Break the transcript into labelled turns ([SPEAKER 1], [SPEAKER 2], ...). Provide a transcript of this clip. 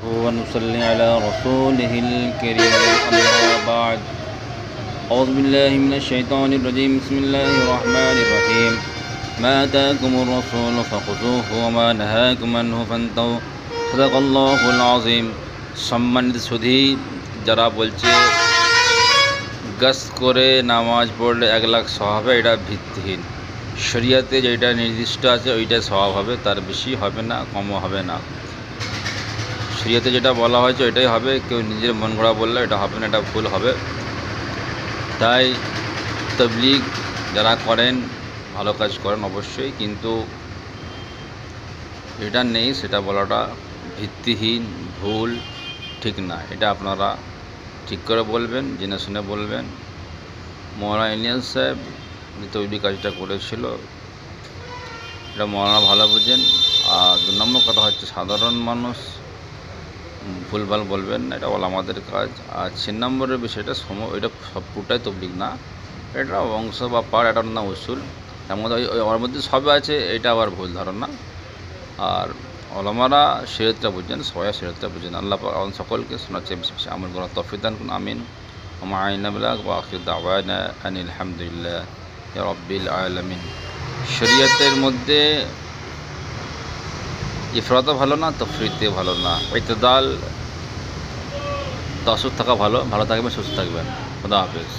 [SPEAKER 1] ونصلي على رسوله الكريم أما بعد أعوذ بالله من الشيطان الرجيم بسم الله الرحمن الرحيم ما آتاكم الرسول فخذوه وما نهاكم عنه فانتهوا صدق الله العظيم সম্মানিত সুধী যারা বলছে গসত করে নামাজ পড়লে 1 লাখ সওয়াব হবে, এটা ভিত্তিহীন। শরিয়াতে যেটা নির্দিষ্ট আছে ওইটাই সওয়াব হবে, তার বেশি হবে না, কমও হবে না। শরিয়াতে যেটা বলা হয়েছে ওইটাই হবে, কেউ নিজের মন গড়া বললে এটা হবে না, এটা ভুল হবে। তাই তাবলীগ যারা করেন ভালো কাজ করেন অবশ্যই, কিন্তু এটা নেই সেটা বলাটা ভিত্তিহীন, ভুল, ঠিক না। এটা আপনারা ঠিক করে বলবেন, জেনে শুনে বলবেন। মৌলানা ইলিয়াস সাহেব যে তৈরি কাজটা করেছিল এটা মৌলানা ভালো বুঝেন। আর 2 নম্বর কথা হচ্ছে সাধারণ মানুষ ভুলভাল বলবেন না, এটা ওলামাদের কাজ। আর 3 নম্বরের বিষয়টা এটা পুরোটাই তবলিগ না, এটা অংশ বা পার, এটার না উসুল। তার মধ্যে ওর মধ্যে সবে আছে, এটা আবার ভুল ধারণা। আর ওলামারা শরীয়তটা বুঝেন, সবাই শরীয়তটা বুঝেন। আল্লাহ পাক আমাদের সকলকে শোনাচ্ছে বেশি বেশি আমল করার তৌফিক দান করুন, আমিন। ওয়া আইনা বিল্লাহ ওয়া আখির দাওয়ানা আনিল হামদুলিল্লাহ রাব্বিল আলামিন। শরীয়তের মধ্যে ইফরাতও ভালো না, তাফরিতে ভালো না, ইতদাল, তাসুদ থাকা ভালো। ভালো থাকবেন, সুস্থ থাকবেন। খুদা হাফেজ।